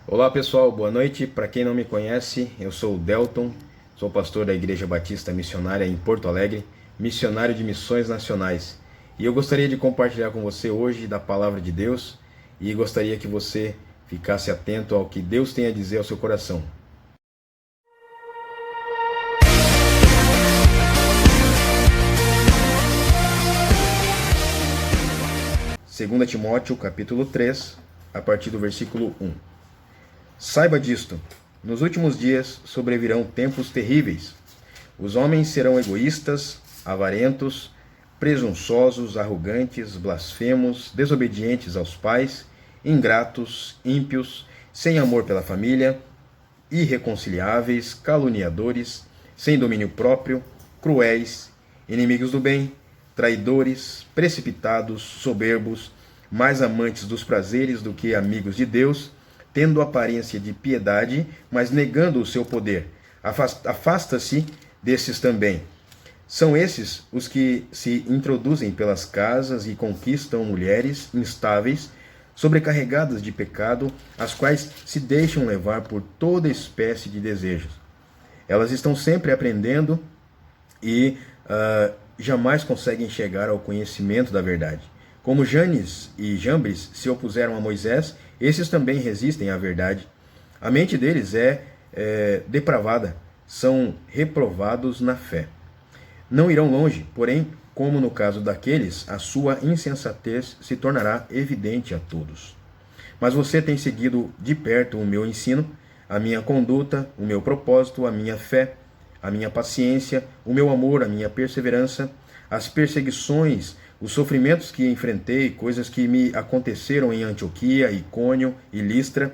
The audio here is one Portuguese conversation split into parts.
Olá pessoal, boa noite. Para quem não me conhece, eu sou o Delton, sou pastor da Igreja Batista Missionária em Porto Alegre, missionário de missões nacionais. E eu gostaria de compartilhar com você hoje da palavra de Deus e gostaria que você ficasse atento ao que Deus tem a dizer ao seu coração. 2 Timóteo capítulo 3, a partir do versículo 1. Saiba disto, nos últimos dias sobrevirão tempos terríveis. Os homens serão egoístas, avarentos, presunçosos, arrogantes, blasfemos, desobedientes aos pais, ingratos, ímpios, sem amor pela família, irreconciliáveis, caluniadores, sem domínio próprio, cruéis, inimigos do bem, traidores, precipitados, soberbos, mais amantes dos prazeres do que amigos de Deus, tendo aparência de piedade, mas negando o seu poder. Afasta-se desses também. São esses os que se introduzem pelas casas e conquistam mulheres instáveis, sobrecarregadas de pecado, as quais se deixam levar por toda espécie de desejos. Elas estão sempre aprendendo e jamais conseguem chegar ao conhecimento da verdade. Como Janes e Jambres se opuseram a Moisés, esses também resistem à verdade. A mente deles é depravada, são reprovados na fé. Não irão longe, porém, como no caso daqueles, a sua insensatez se tornará evidente a todos. Mas você tem seguido de perto o meu ensino, a minha conduta, o meu propósito, a minha fé, a minha paciência, o meu amor, a minha perseverança, as perseguições, os sofrimentos que enfrentei, coisas que me aconteceram em Antioquia, Icônio e Listra.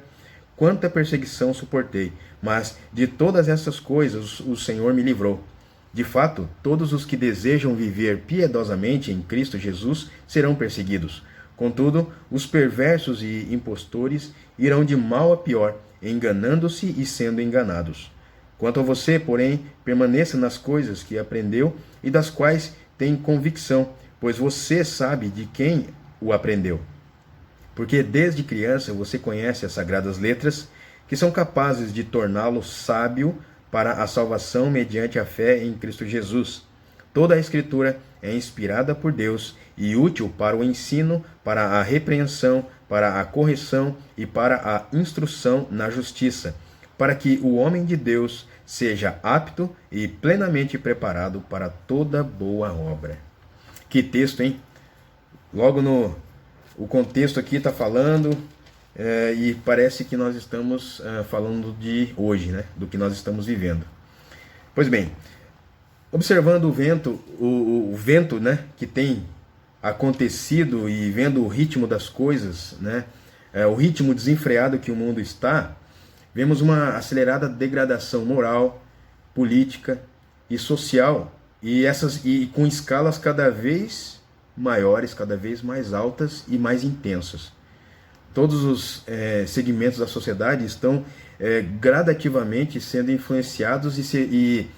Quanta perseguição suportei, mas de todas essas coisas o Senhor me livrou. De fato, todos os que desejam viver piedosamente em Cristo Jesus serão perseguidos. Contudo, os perversos e impostores irão de mal a pior, enganando-se e sendo enganados. Quanto a você, porém, permaneça nas coisas que aprendeu e das quais tem convicção, pois você sabe de quem o aprendeu. Porque desde criança você conhece as sagradas letras, que são capazes de torná-lo sábio para a salvação mediante a fé em Cristo Jesus. Toda a Escritura é inspirada por Deus e útil para o ensino, para a repreensão, para a correção e para a instrução na justiça, para que o homem de Deus seja apto e plenamente preparado para toda boa obra. Que texto, hein? Logo o contexto aqui está falando e parece que nós estamos falando de hoje, né? Do que nós estamos vivendo. Pois bem, observando o vento, o vento, né, que tem acontecido e vendo o ritmo das coisas, né? O ritmo desenfreado que o mundo está, vemos uma acelerada degradação moral, política e social, e com escalas cada vez maiores, cada vez mais altas e mais intensas. Todos os segmentos da sociedade estão gradativamente sendo influenciados e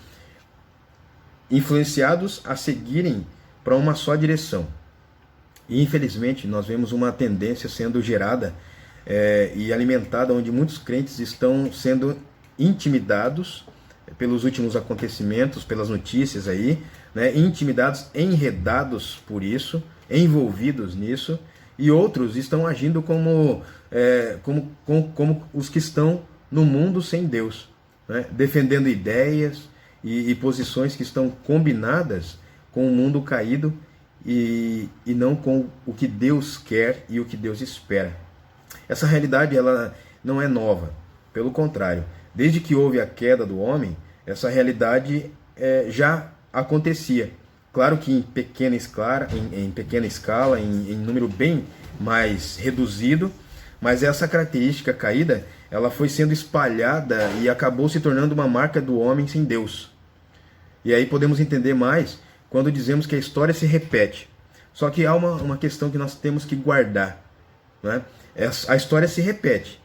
influenciados a seguirem para uma só direção. E infelizmente nós vemos uma tendência sendo gerada e alimentada, onde muitos crentes estão sendo intimidados pelos últimos acontecimentos, pelas notícias aí, né, intimidados, enredados por isso, envolvidos nisso, e outros estão agindo como os que estão no mundo sem Deus, né, defendendo ideias e posições que estão combinadas com o mundo caído e não com o que Deus quer e o que Deus espera. Essa realidade ela não é nova, pelo contrário, desde que houve a queda do homem, essa realidade já acontecia. Claro que em pequena escala, em número bem mais reduzido, mas essa característica caída, ela foi sendo espalhada e acabou se tornando uma marca do homem sem Deus. E aí podemos entender mais quando dizemos que a história se repete. Só que há uma questão que nós temos que guardar, né? A história se repete,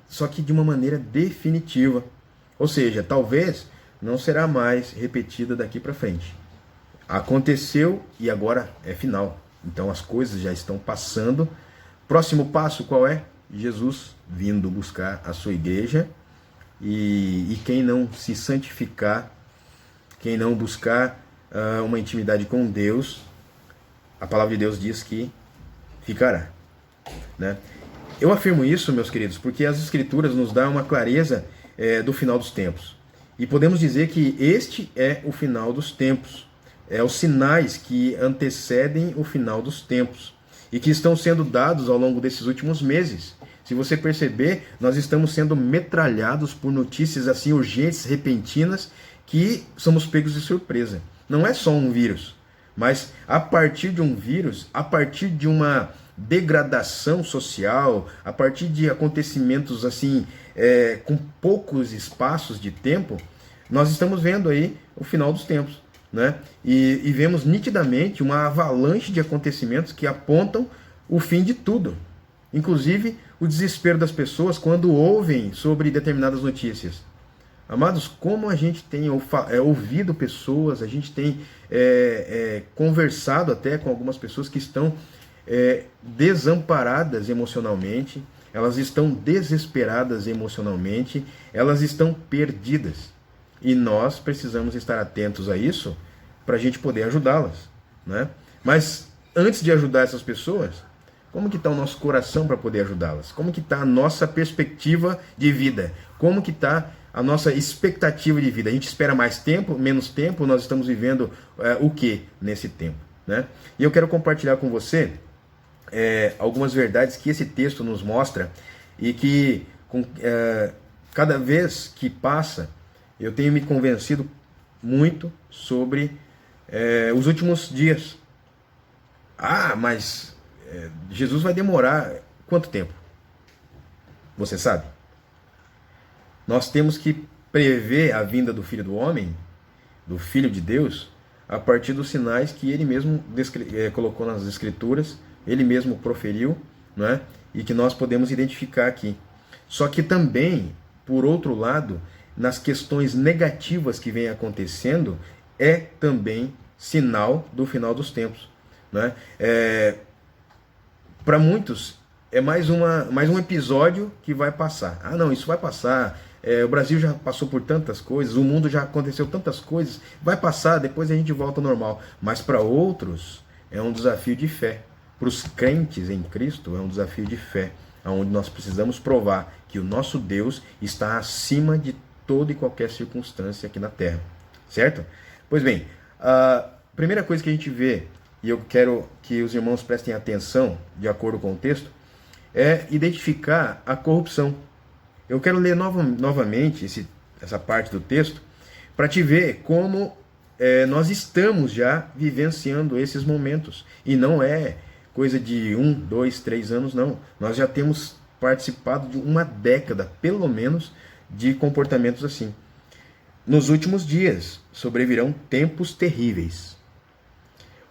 só que de uma maneira definitiva. Ou seja, talvez não será mais repetida daqui para frente. Aconteceu e agora é final. Então as coisas já estão passando. Próximo passo qual é? Jesus vindo buscar a sua igreja, e quem não se santificar, quem não buscar uma intimidade com Deus, a palavra de Deus diz que ficará, né? Eu afirmo isso, meus queridos, porque as Escrituras nos dão uma clareza do final dos tempos. E podemos dizer que este é o final dos tempos. É os sinais que antecedem o final dos tempos e que estão sendo dados ao longo desses últimos meses. Se você perceber, nós estamos sendo metralhados por notícias assim urgentes, repentinas, que somos pegos de surpresa. Não é só um vírus, mas a partir de um vírus, a partir de uma degradação social, a partir de acontecimentos assim, com poucos espaços de tempo, nós estamos vendo aí o final dos tempos, né? E vemos nitidamente uma avalanche de acontecimentos que apontam o fim de tudo, inclusive o desespero das pessoas quando ouvem sobre determinadas notícias. Amados, como a gente tem ouvido pessoas, a gente tem conversado até com algumas pessoas que estão desamparadas emocionalmente, elas estão desesperadas emocionalmente, elas estão perdidas. E nós precisamos estar atentos a isso para a gente poder ajudá-las, né? Mas antes de ajudar essas pessoas, como que está o nosso coração para poder ajudá-las? Como que está a nossa perspectiva de vida? Como que está a nossa expectativa de vida? A gente espera mais tempo, menos tempo? Nós estamos vivendo o que nesse tempo, né? E eu quero compartilhar com você algumas verdades que esse texto nos mostra e que cada vez que passa eu tenho me convencido muito sobre os últimos dias. Mas Jesus vai demorar quanto tempo? Você sabe? Nós temos que prever a vinda do Filho do Homem, do Filho de Deus, a partir dos sinais que ele mesmo colocou nas Escrituras, ele mesmo proferiu, né? E que nós podemos identificar aqui. Só que também, por outro lado, nas questões negativas que vem acontecendo, é também sinal do final dos tempos, né? Para muitos, é mais um episódio que vai passar. Não, isso vai passar. O Brasil já passou por tantas coisas, o mundo já aconteceu tantas coisas, vai passar, depois a gente volta ao normal. Mas para outros, é um desafio de fé. Para os crentes em Cristo, é um desafio de fé, onde nós precisamos provar que o nosso Deus está acima de toda e qualquer circunstância aqui na Terra, certo? Pois bem, a primeira coisa que a gente vê, e eu quero que os irmãos prestem atenção, de acordo com o texto, é identificar a corrupção. Eu quero ler novamente essa parte do texto, para te ver como nós estamos já vivenciando esses momentos, e não é coisa de 1, 2, 3 anos, não. Nós já temos participado de uma década, pelo menos, de comportamentos assim. Nos últimos dias sobrevirão tempos terríveis.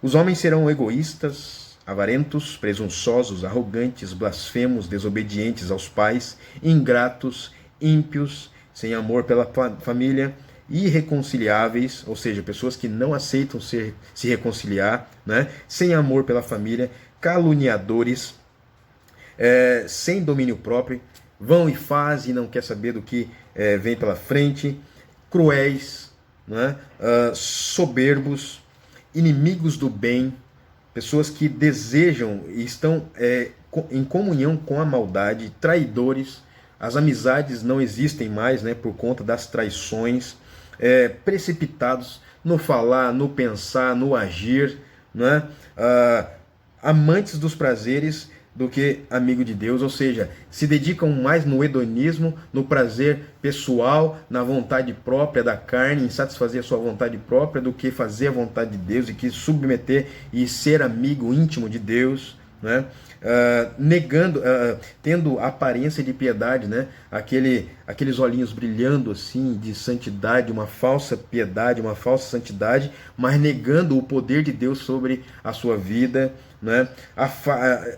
Os homens serão egoístas, avarentos, presunçosos, arrogantes, blasfemos, desobedientes aos pais, ingratos, ímpios, sem amor pela família, irreconciliáveis, ou seja, pessoas que não aceitam se reconciliar, né? Sem amor pela família, caluniadores, sem domínio próprio, vão e fazem e não quer saber do que vem pela frente, cruéis, né? Soberbos, inimigos do bem, pessoas que desejam e estão em comunhão com a maldade, traidores, as amizades não existem mais, né, por conta das traições, precipitados no falar, no pensar, no agir, né? Amantes dos prazeres do que amigo de Deus, ou seja, se dedicam mais no hedonismo, no prazer pessoal, na vontade própria da carne, em satisfazer a sua vontade própria, do que fazer a vontade de Deus e que submeter e ser amigo íntimo de Deus, né? Tendo aparência de piedade, né? Aqueles olhinhos brilhando assim de santidade, uma falsa piedade, uma falsa santidade, mas negando o poder de Deus sobre a sua vida, né?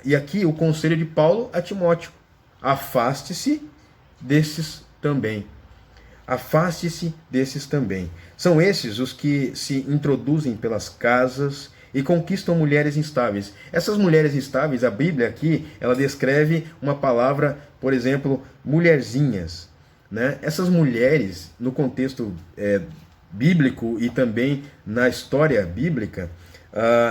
E aqui o conselho de Paulo a Timóteo: afaste-se desses também. Afaste-se desses também. São esses os que se introduzem pelas casas e conquistam mulheres instáveis. Essas mulheres instáveis, a Bíblia aqui, ela descreve uma palavra, por exemplo, mulherzinhas, né? Essas mulheres, no contexto bíblico e também na história bíblica,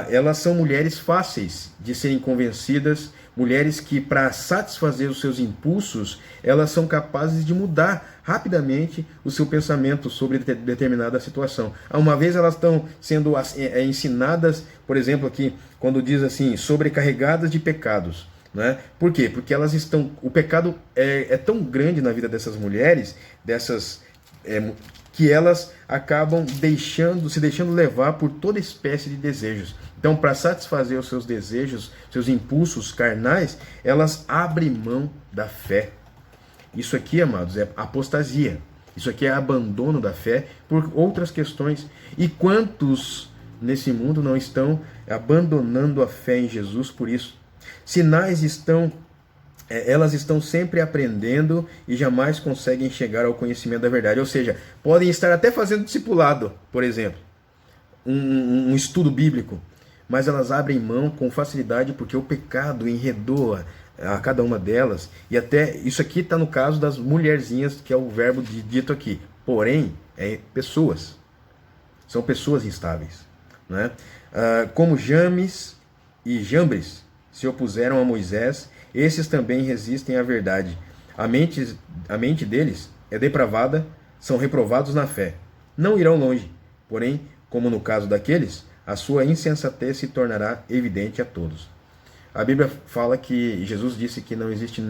elas são mulheres fáceis de serem convencidas, mulheres que, para satisfazer os seus impulsos, elas são capazes de mudar rapidamente o seu pensamento sobre determinada situação. Uma vez elas estão sendo ensinadas, por exemplo, aqui, quando diz assim, sobrecarregadas de pecados. Né? Por quê? Porque elas estão. O pecado é tão grande na vida dessas mulheres, que elas acabam se deixando levar por toda espécie de desejos. Então, para satisfazer os seus desejos, seus impulsos carnais, elas abrem mão da fé. Isso aqui, amados, é apostasia. Isso aqui é abandono da fé por outras questões. E quantos nesse mundo não estão abandonando a fé em Jesus por isso? Elas estão sempre aprendendo e jamais conseguem chegar ao conhecimento da verdade. Ou seja, podem estar até fazendo discipulado, por exemplo, um estudo bíblico, mas elas abrem mão com facilidade porque o pecado enredou a cada uma delas. E até isso aqui está no caso das mulherzinhas, que é o verbo dito aqui. Porém, pessoas. São pessoas instáveis. Né? Como James e Jambres se opuseram a Moisés, esses também resistem à verdade. A mente deles é depravada, são reprovados na fé. Não irão longe, porém, como no caso daqueles, a sua insensatez se tornará evidente a todos. A Bíblia fala que Jesus disse que não existe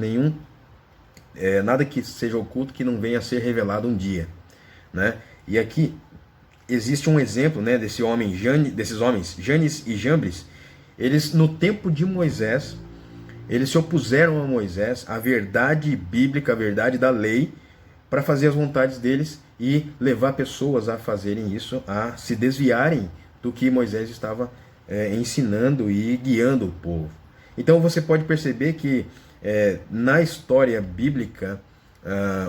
nada que seja oculto que não venha a ser revelado um dia. Né? E aqui existe um exemplo, né, desses homens, Janes e Jambres. Eles, no tempo de Moisés, eles se opuseram a Moisés, à verdade bíblica, à verdade da lei, para fazer as vontades deles e levar pessoas a fazerem isso, a se desviarem do que Moisés estava ensinando e guiando o povo. Então você pode perceber que na história bíblica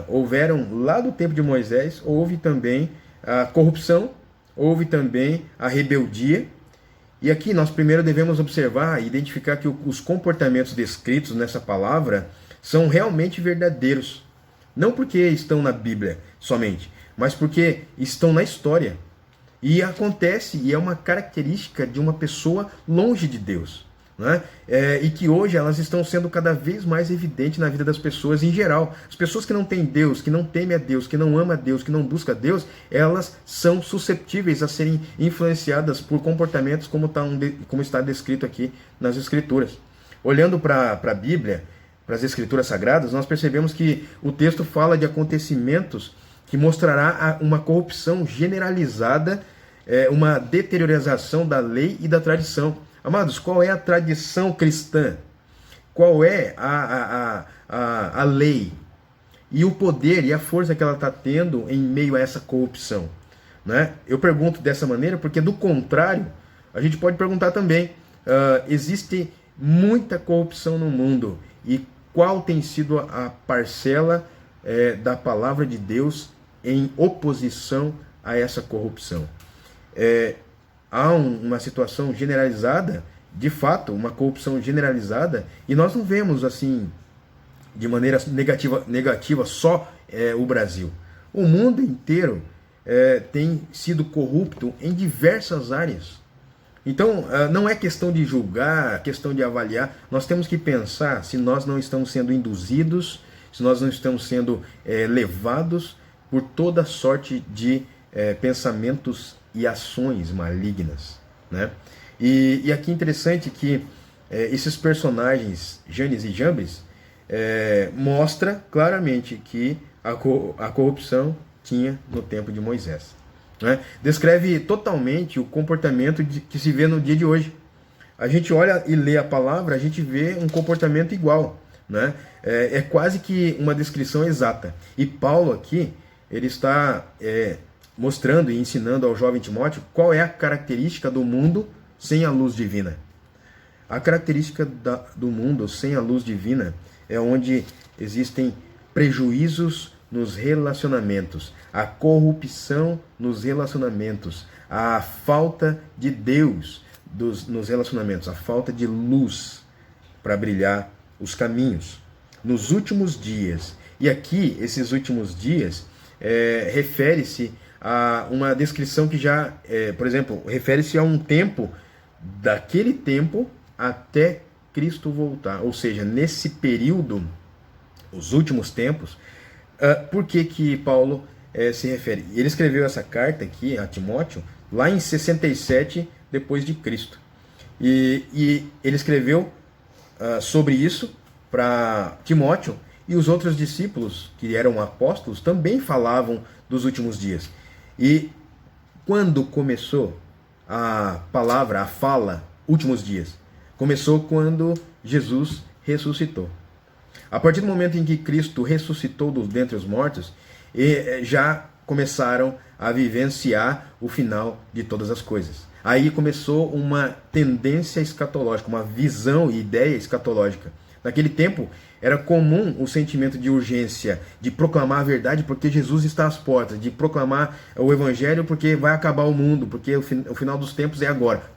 houveram, lá do tempo de Moisés, houve também a corrupção, houve também a rebeldia. E aqui nós primeiro devemos observar e identificar que os comportamentos descritos nessa palavra são realmente verdadeiros. Não porque estão na Bíblia somente, mas porque estão na história. E acontece, e é uma característica de uma pessoa longe de Deus. Né? E que hoje elas estão sendo cada vez mais evidentes na vida das pessoas em geral. As pessoas que não têm Deus, que não temem a Deus, que não amam a Deus, que não buscam a Deus, elas são susceptíveis a serem influenciadas por comportamentos como está descrito aqui nas Escrituras. Olhando para a Bíblia, para as Escrituras Sagradas, nós percebemos que o texto fala de acontecimentos que mostrará uma corrupção generalizada, uma deteriorização da lei e da tradição. Amados, qual é a tradição cristã? Qual é a lei? E o poder e a força que ela está tendo em meio a essa corrupção? Né? Eu pergunto dessa maneira porque, do contrário, a gente pode perguntar também, existe muita corrupção no mundo. E qual tem sido a parcela da palavra de Deus em oposição a essa corrupção? Há uma situação generalizada, de fato, uma corrupção generalizada, e nós não vemos assim, de maneira negativa só o Brasil. O mundo inteiro tem sido corrupto em diversas áreas. Então, não é questão de julgar, questão de avaliar, nós temos que pensar se nós não estamos sendo induzidos, se nós não estamos sendo levados por toda sorte de pensamentos e ações malignas. Né? E aqui é interessante que esses personagens, Janes e Jambres, mostra claramente que a corrupção tinha no tempo de Moisés. Né? Descreve totalmente o comportamento que se vê no dia de hoje. A gente olha e lê a palavra, a gente vê um comportamento igual. Né? É quase que uma descrição exata. E Paulo aqui, ele está mostrando e ensinando ao jovem Timóteo qual é a característica do mundo sem a luz divina. A característica do mundo sem a luz divina é onde existem prejuízos nos relacionamentos, a corrupção nos relacionamentos, a falta de Deus, nos relacionamentos, a falta de luz para brilhar os caminhos. Nos últimos dias, e aqui, esses últimos dias, refere-se a uma descrição que já, por exemplo, refere-se a um tempo, daquele tempo até Cristo voltar. Ou seja, nesse período, os últimos tempos, por que Paulo se refere? Ele escreveu essa carta aqui a Timóteo lá em 67 depois de Cristo. E ele escreveu sobre isso para Timóteo, e os outros discípulos, que eram apóstolos, também falavam dos últimos dias. E quando começou a palavra, a fala, últimos dias? Começou quando Jesus ressuscitou. A partir do momento em que Cristo ressuscitou dentre os mortos, já começaram a vivenciar o final de todas as coisas. Aí começou uma tendência escatológica, uma visão e ideia escatológica. Naquele tempo, era comum o sentimento de urgência, de proclamar a verdade porque Jesus está às portas, de proclamar o evangelho porque vai acabar o mundo, porque o final dos tempos é agora.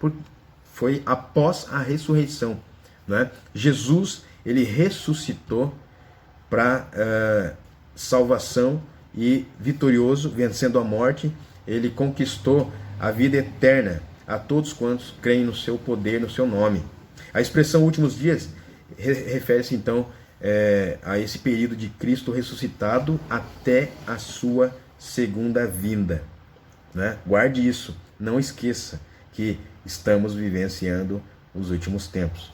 Foi após a ressurreição, né? Jesus, ele ressuscitou para salvação, e vitorioso, vencendo a morte, ele conquistou a vida eterna a todos quantos creem no seu poder, no seu nome. A expressão últimos dias refere-se então a esse período de Cristo ressuscitado até a sua segunda vinda, né? Guarde isso, não esqueça que estamos vivenciando os últimos tempos.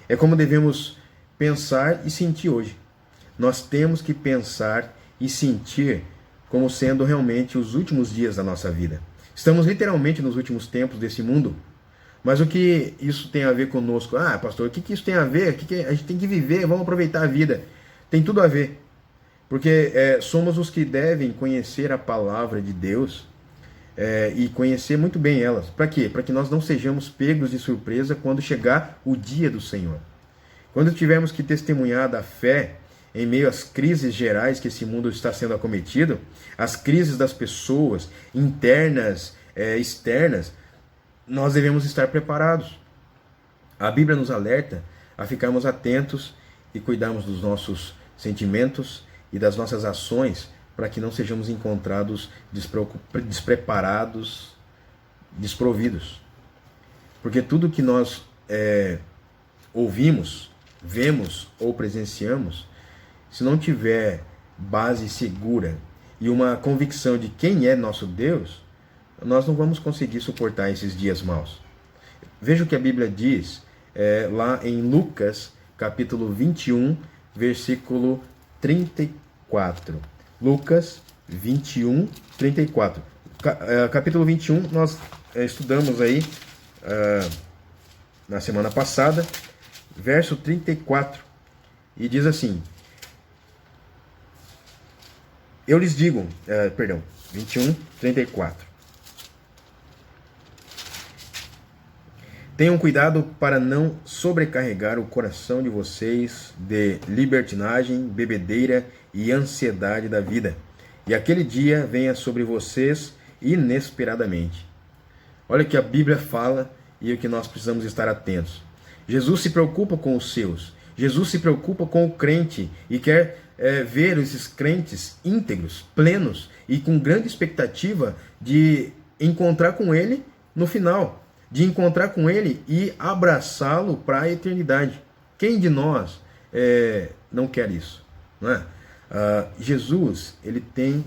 É como devemos pensar e sentir hoje. Nós temos que pensar e sentir como sendo realmente os últimos dias da nossa vida. Estamos literalmente nos últimos tempos desse mundo. Mas o que isso tem a ver conosco? Ah, pastor, o que isso tem a ver? O que a gente tem que viver? Vamos aproveitar a vida. Tem tudo a ver. Porque somos os que devem conhecer a palavra de Deus e conhecer muito bem elas. Para quê? Para que nós não sejamos pegos de surpresa quando chegar o dia do Senhor. Quando tivermos que testemunhar da fé em meio às crises gerais que esse mundo está sendo acometido, as crises das pessoas, internas, externas, nós devemos estar preparados. A Bíblia nos alerta a ficarmos atentos e cuidarmos dos nossos sentimentos e das nossas ações para que não sejamos encontrados despreparados, desprovidos. Porque tudo que nós ouvimos, vemos ou presenciamos, se não tiver base segura e uma convicção de quem é nosso Deus, nós não vamos conseguir suportar esses dias maus. Veja o que a Bíblia diz lá em Lucas, capítulo 21, versículo 34. Lucas 21, 34. Capítulo 21, nós estudamos aí na semana passada, verso 34, e diz assim: eu lhes digo, 21, 34. Tenham cuidado para não sobrecarregar o coração de vocês de libertinagem, bebedeira e ansiedade da vida, e aquele dia venha sobre vocês inesperadamente. Olha o que a Bíblia fala e o que nós precisamos estar atentos. Jesus se preocupa com os seus. Jesus se preocupa com o crente e quer ver esses crentes íntegros, plenos e com grande expectativa de encontrar com Ele no final, de encontrar com Ele e abraçá-lo para a eternidade. Quem de nós não quer isso? Não é? Jesus, ele tem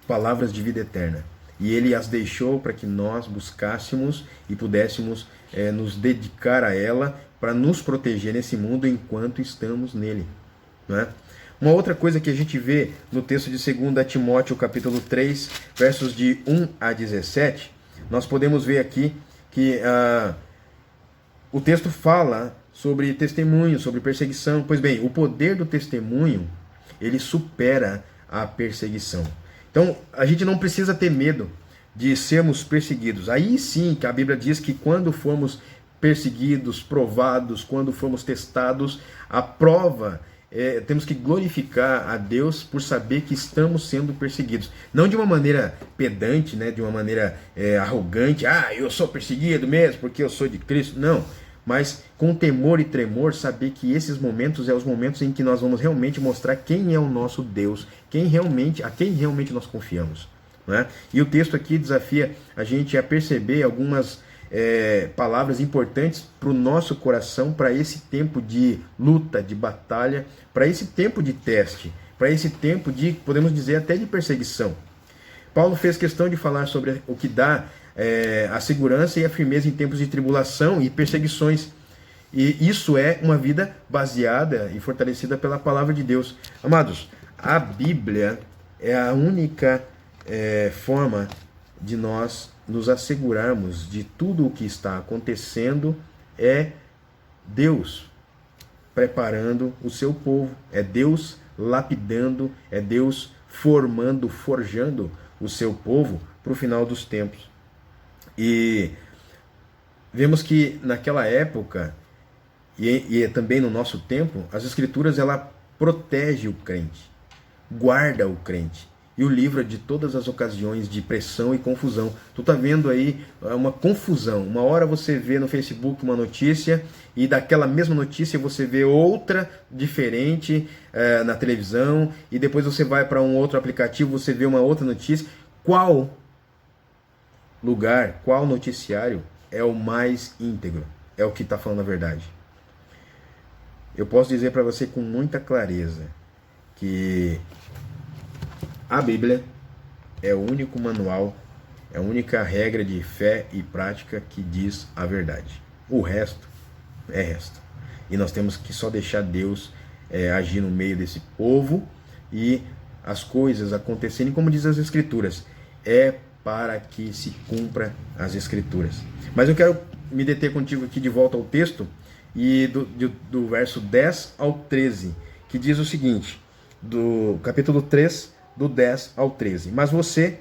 palavras de vida eterna e Ele as deixou para que nós buscássemos e pudéssemos nos dedicar a ela para nos proteger nesse mundo enquanto estamos nele. Não é? Uma outra coisa que a gente vê no texto de 2 Timóteo capítulo 3, versos de 1 a 17, nós podemos ver aqui que o texto fala sobre testemunho, sobre perseguição. Pois bem, o poder do testemunho, ele supera a perseguição. Então, a gente não precisa ter medo de sermos perseguidos. Aí sim que a Bíblia diz que quando formos perseguidos, provados, quando formos testados, a prova temos que glorificar a Deus por saber que estamos sendo perseguidos. Não de uma maneira pedante, né, de uma maneira arrogante, eu sou perseguido mesmo porque eu sou de Cristo. Não, mas com temor e tremor, saber que esses momentos são os momentos em que nós vamos realmente mostrar quem é o nosso Deus, a quem realmente nós confiamos. Né? E o texto aqui desafia a gente a perceber algumas palavras importantes para o nosso coração, para esse tempo de luta, de batalha, para esse tempo de teste, para esse tempo de, podemos dizer, até de perseguição. Paulo fez questão de falar sobre o que dá a segurança e a firmeza em tempos de tribulação e perseguições. E isso é uma vida baseada e fortalecida pela palavra de Deus. Amados, a Bíblia é a única forma de nós nos assegurarmos de tudo o que está acontecendo. É Deus preparando o seu povo, é Deus lapidando, é Deus formando, forjando o seu povo para o final dos tempos. E vemos que naquela época e também no nosso tempo, as Escrituras ela protege o crente, guarda o crente e o livra de todas as ocasiões de pressão e confusão. Tu tá vendo aí uma confusão. Uma hora você vê no Facebook uma notícia e daquela mesma notícia você vê outra diferente na televisão, e depois você vai para um outro aplicativo, você vê uma outra notícia. Qual lugar, qual noticiário é o mais íntegro? É o que está falando a verdade. Eu posso dizer para você com muita clareza que a Bíblia é o único manual, é a única regra de fé e prática que diz a verdade. O resto é resto. E nós temos que só deixar Deus agir no meio desse povo e as coisas acontecerem como diz as Escrituras. É para que se cumpra as Escrituras. Mas eu quero me deter contigo aqui de volta ao texto, e do verso 10 ao 13, que diz o seguinte, do capítulo 3, do 10 ao 13. Mas você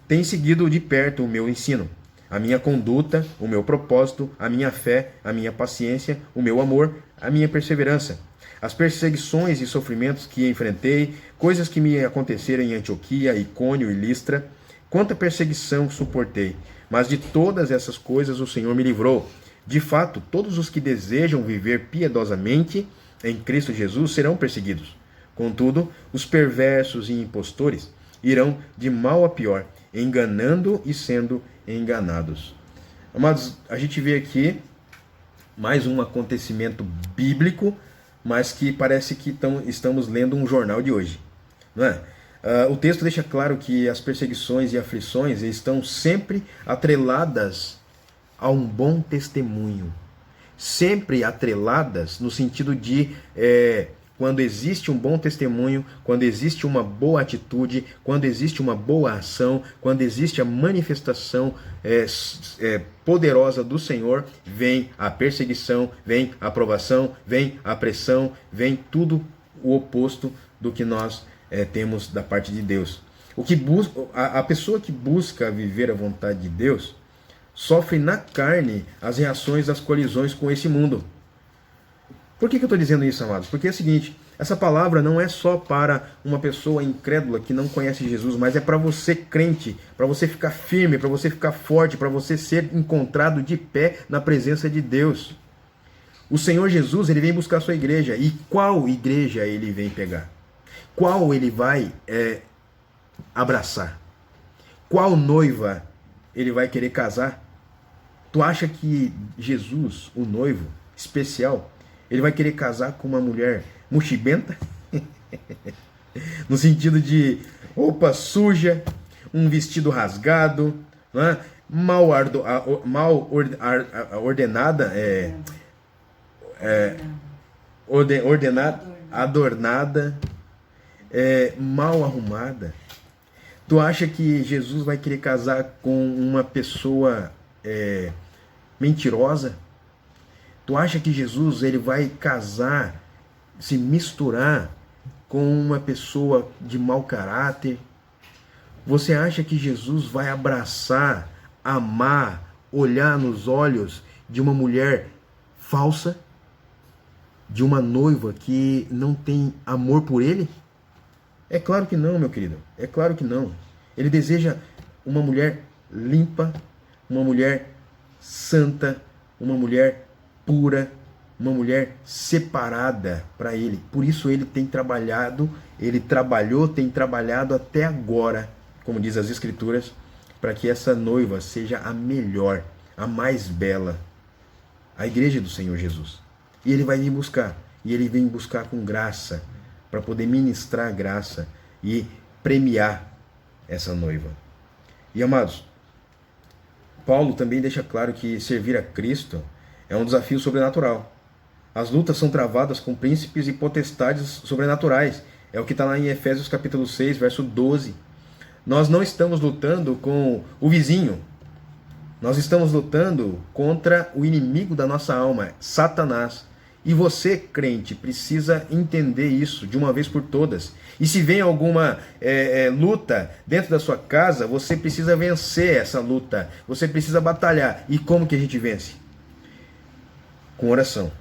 tem seguido de perto o meu ensino, a minha conduta, o meu propósito, a minha fé, a minha paciência, o meu amor, a minha perseverança, as perseguições e sofrimentos que enfrentei, coisas que me aconteceram em Antioquia, Icônio e Listra. Quanta perseguição suportei, mas de todas essas coisas o Senhor me livrou. De fato, todos os que desejam viver piedosamente em Cristo Jesus serão perseguidos. Contudo, os perversos e impostores irão de mal a pior, enganando e sendo enganados. Amados, a gente vê aqui mais um acontecimento bíblico, mas que parece que estamos lendo um jornal de hoje, não é? O texto deixa claro que as perseguições e aflições estão sempre atreladas a um bom testemunho. Sempre atreladas no sentido de quando existe um bom testemunho, quando existe uma boa atitude, quando existe uma boa ação, quando existe a manifestação poderosa do Senhor, vem a perseguição, vem a provação, vem a pressão, vem tudo o oposto do que nós temos da parte de Deus. A pessoa que busca viver a vontade de Deus sofre na carne as reações das colisões com esse mundo. Por que eu estou dizendo isso, amados? Porque é o seguinte, essa palavra não é só para uma pessoa incrédula que não conhece Jesus, mas é para você crente, para você ficar firme, para você ficar forte, para você ser encontrado de pé na presença de Deus. O Senhor Jesus, ele vem buscar a sua igreja. E qual igreja ele vem pegar? Qual ele vai abraçar? Qual noiva ele vai querer casar? Tu acha que Jesus, o noivo especial, ele vai querer casar com uma mulher mochibenta? No sentido de roupa suja, um vestido rasgado, não é? mal ordenada, adornada, mal arrumada. Tu acha que Jesus vai querer casar com uma pessoa mentirosa? Tu acha que Jesus ele vai casar, se misturar com uma pessoa de mau caráter? Você acha que Jesus vai abraçar, amar, olhar nos olhos de uma mulher falsa? de uma noiva que não tem amor por ele? É claro que não, meu querido. É claro que não. Ele deseja uma mulher limpa, uma mulher santa, uma mulher pura, uma mulher separada para ele. Por isso ele tem trabalhado, tem trabalhado até agora, como diz as Escrituras, para que essa noiva seja a melhor, a mais bela, a igreja do Senhor Jesus. E ele vai vir buscar, e ele vem buscar com graça, para poder ministrar graça e premiar essa noiva. E amados, Paulo também deixa claro que servir a Cristo é um desafio sobrenatural. As lutas são travadas com príncipes e potestades sobrenaturais. É o que está lá em Efésios capítulo 6, verso 12. Nós não estamos lutando com o vizinho. Nós estamos lutando contra o inimigo da nossa alma, Satanás. E você, crente, precisa entender isso de uma vez por todas. E se vem alguma luta dentro da sua casa, você precisa vencer essa luta. Você precisa batalhar. E como que a gente vence? Com oração,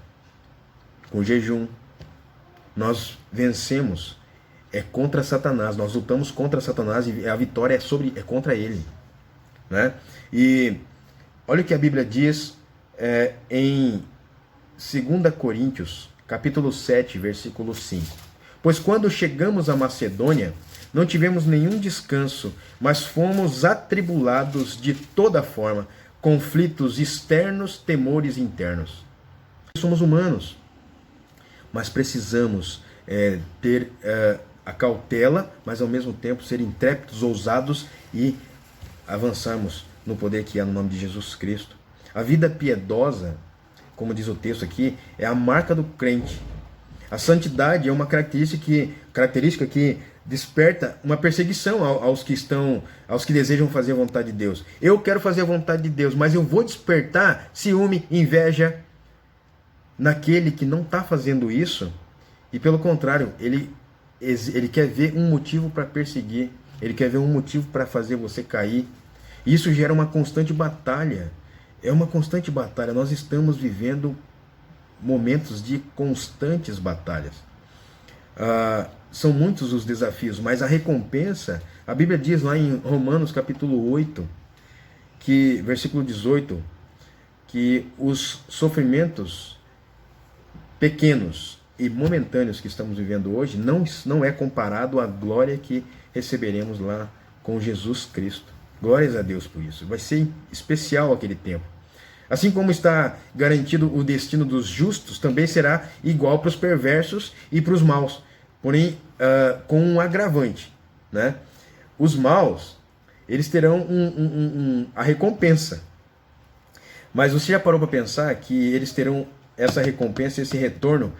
com jejum. Nós vencemos contra Satanás. Nós lutamos contra Satanás e a vitória é contra ele, né? E olha o que a Bíblia diz em 2 Coríntios, capítulo 7, versículo 5. Pois quando chegamos à Macedônia, não tivemos nenhum descanso, mas fomos atribulados de toda forma, conflitos externos, temores internos. Somos humanos, mas precisamos ter a cautela, mas ao mesmo tempo ser intrépidos, ousados e avançarmos no poder que há no nome de Jesus Cristo. A vida piedosa, como diz o texto aqui, é a marca do crente. A santidade é uma característica que desperta uma perseguição aos que desejam fazer a vontade de Deus. Eu quero fazer a vontade de Deus, mas eu vou despertar ciúme, inveja naquele que não está fazendo isso, e pelo contrário, ele quer ver um motivo para perseguir, ele quer ver um motivo para fazer você cair. Isso gera uma constante batalha. É uma constante batalha. Nós estamos vivendo momentos de constantes batalhas. São muitos os desafios, mas a recompensa, a Bíblia diz lá em Romanos capítulo 8, versículo 18, que os sofrimentos pequenos e momentâneos que estamos vivendo hoje não é comparado à glória que receberemos lá com Jesus Cristo. Glórias a Deus por isso. Vai ser especial aquele tempo. Assim como está garantido o destino dos justos, também será igual para os perversos e para os maus. Porém, com um agravante, né? Os maus, eles terão a recompensa. Mas você já parou para pensar que eles terão essa recompensa, esse retorno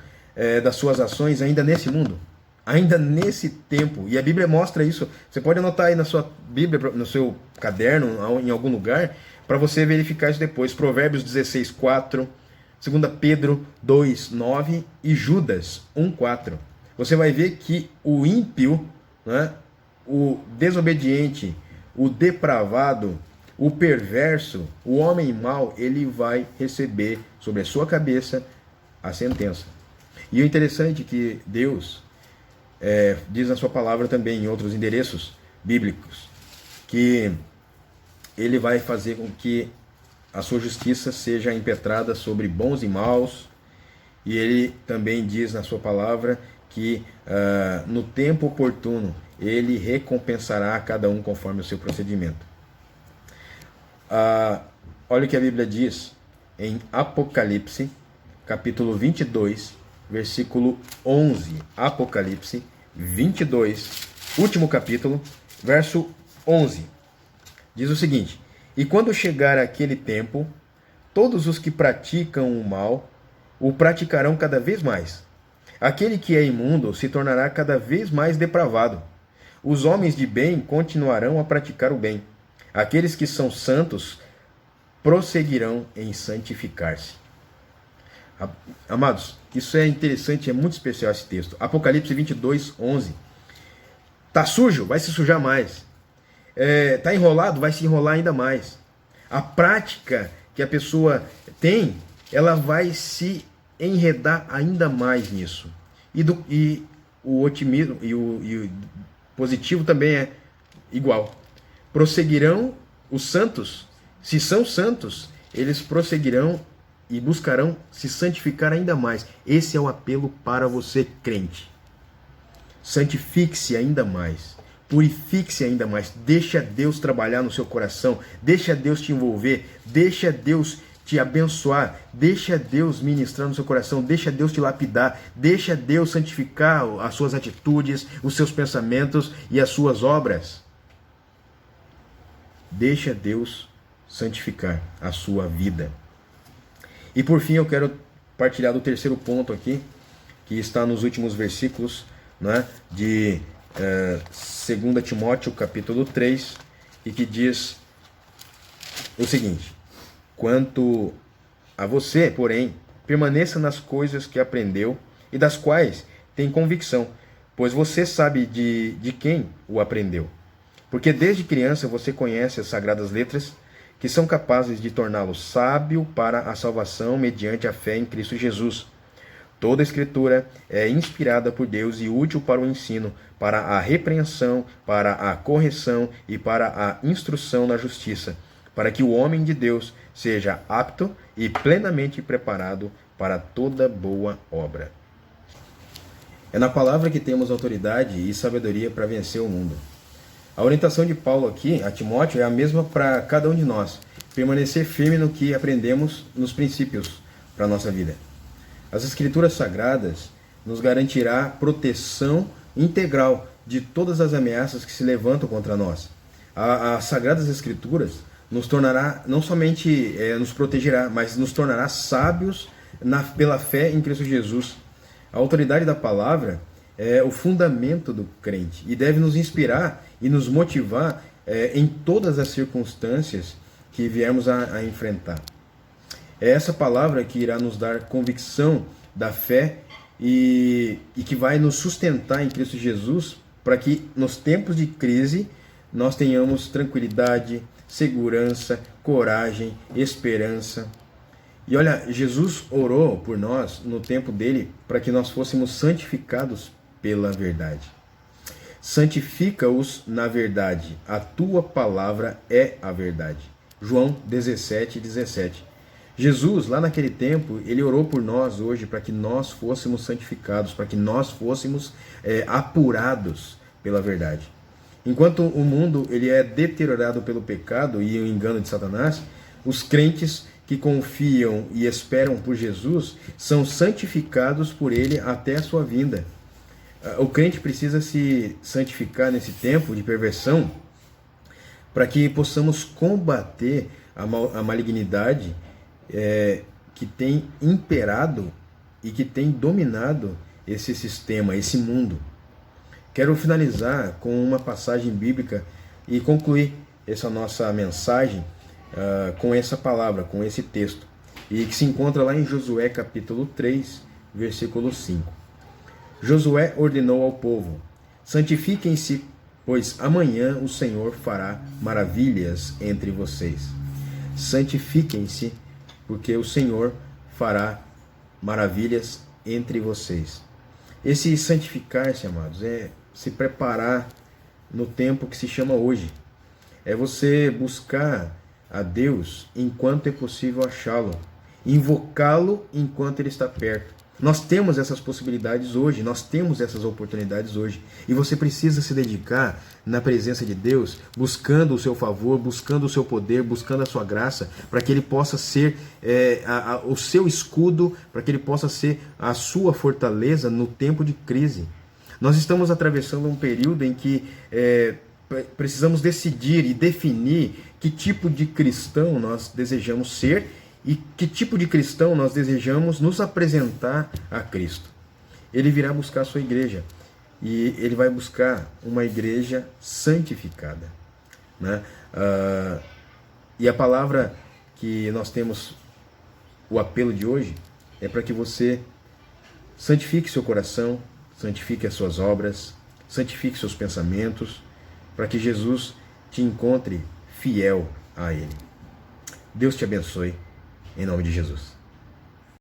das suas ações ainda nesse mundo? Ainda nesse tempo. E a Bíblia mostra isso. Você pode anotar aí na sua Bíblia, no seu caderno, em algum lugar, para você verificar isso depois. Provérbios 16, 4, 2 Pedro 2, 9 e Judas 1, 4. Você vai ver que o ímpio, né, o desobediente, o depravado, o perverso, o homem mau, ele vai receber sobre a sua cabeça a sentença. E o interessante é que Deus diz na sua palavra também, em outros endereços bíblicos, que ele vai fazer com que a sua justiça seja impetrada sobre bons e maus, e ele também diz na sua palavra que no tempo oportuno ele recompensará a cada um conforme o seu procedimento. Olha o que a Bíblia diz em Apocalipse, capítulo 22, versículo 11. Apocalipse 22, último capítulo, verso 11. Diz o seguinte: e quando chegar aquele tempo, todos os que praticam o mal o praticarão cada vez mais. Aquele que é imundo se tornará cada vez mais depravado. Os homens de bem continuarão a praticar o bem. Aqueles que são santos prosseguirão em santificar-se. Amados, isso é interessante, é muito especial esse texto. Apocalipse 22, 11. Tá sujo? Vai se sujar mais. Tá enrolado? Vai se enrolar ainda mais. A prática que a pessoa tem, ela vai se enredar ainda mais nisso. E o otimismo e o positivo também é igual. Prosseguirão os santos, se são santos, eles prosseguirão e buscarão se santificar ainda mais. Esse é o apelo para você, crente. Santifique-se ainda mais. Purifique-se ainda mais. Deixa Deus trabalhar no seu coração. Deixa Deus te envolver. Deixa Deus te abençoar. Deixa Deus ministrar no seu coração. Deixa Deus te lapidar. Deixa Deus santificar as suas atitudes, os seus pensamentos e as suas obras. Deixa Deus santificar a sua vida. E por fim eu quero partilhar do terceiro ponto aqui, que está nos últimos versículos, né, de 2 Timóteo capítulo 3, e que diz o seguinte: quanto a você, porém, permaneça nas coisas que aprendeu e das quais tem convicção, pois você sabe de quem o aprendeu. Porque desde criança você conhece as sagradas letras, que são capazes de torná-lo sábio para a salvação mediante a fé em Cristo Jesus. Toda a Escritura é inspirada por Deus e útil para o ensino, para a repreensão, para a correção e para a instrução na justiça, para que o homem de Deus seja apto e plenamente preparado para toda boa obra. É na palavra que temos autoridade e sabedoria para vencer o mundo. A orientação de Paulo aqui a Timóteo é a mesma para cada um de nós. Permanecer firme no que aprendemos nos princípios para a nossa vida. As Escrituras Sagradas nos garantirá proteção integral de todas as ameaças que se levantam contra nós. As Sagradas Escrituras nos tornará, não somente nos protegerá, mas nos tornará sábios pela fé em Cristo Jesus. A autoridade da palavra é o fundamento do crente e deve nos inspirar e nos motivar em todas as circunstâncias que viemos a enfrentar. É essa palavra que irá nos dar convicção da fé e que vai nos sustentar em Cristo Jesus para que nos tempos de crise nós tenhamos tranquilidade, segurança, coragem, esperança. E olha, Jesus orou por nós no tempo dele para que nós fôssemos santificados pela verdade. Santifica-os na verdade, a tua palavra é a verdade. João 17:17. Jesus, lá naquele tempo, ele orou por nós hoje para que nós fôssemos santificados, para que nós fôssemos apurados pela verdade. Enquanto o mundo ele é deteriorado pelo pecado e o engano de Satanás, os crentes que confiam e esperam por Jesus são santificados por ele até a sua vinda. O crente precisa se santificar nesse tempo de perversão para que possamos combater a malignidade que tem imperado e que tem dominado esse sistema, esse mundo. Quero finalizar com uma passagem bíblica e concluir essa nossa mensagem com essa palavra, com esse texto, e que se encontra lá em Josué capítulo 3, versículo 5. Josué ordenou ao povo: santifiquem-se, pois amanhã o Senhor fará maravilhas entre vocês. Santifiquem-se, porque o Senhor fará maravilhas entre vocês. Esse santificar-se, amados, é se preparar no tempo que se chama hoje. É você buscar a Deus enquanto é possível achá-lo, invocá-lo enquanto ele está perto. Nós temos essas possibilidades hoje, nós temos essas oportunidades hoje. E você precisa se dedicar na presença de Deus, buscando o seu favor, buscando o seu poder, buscando a sua graça, para que ele possa ser o seu escudo, para que ele possa ser a sua fortaleza no tempo de crise. Nós estamos atravessando um período em que precisamos decidir e definir que tipo de cristão nós desejamos ser e que tipo de cristão nós desejamos nos apresentar a Cristo. Ele virá buscar a sua igreja e ele vai buscar uma igreja santificada, né? E a palavra que nós temos, o apelo de hoje, é para que você santifique seu coração, santifique as suas obras, santifique seus pensamentos, para que Jesus te encontre fiel a Ele. Deus te abençoe, em nome de Jesus.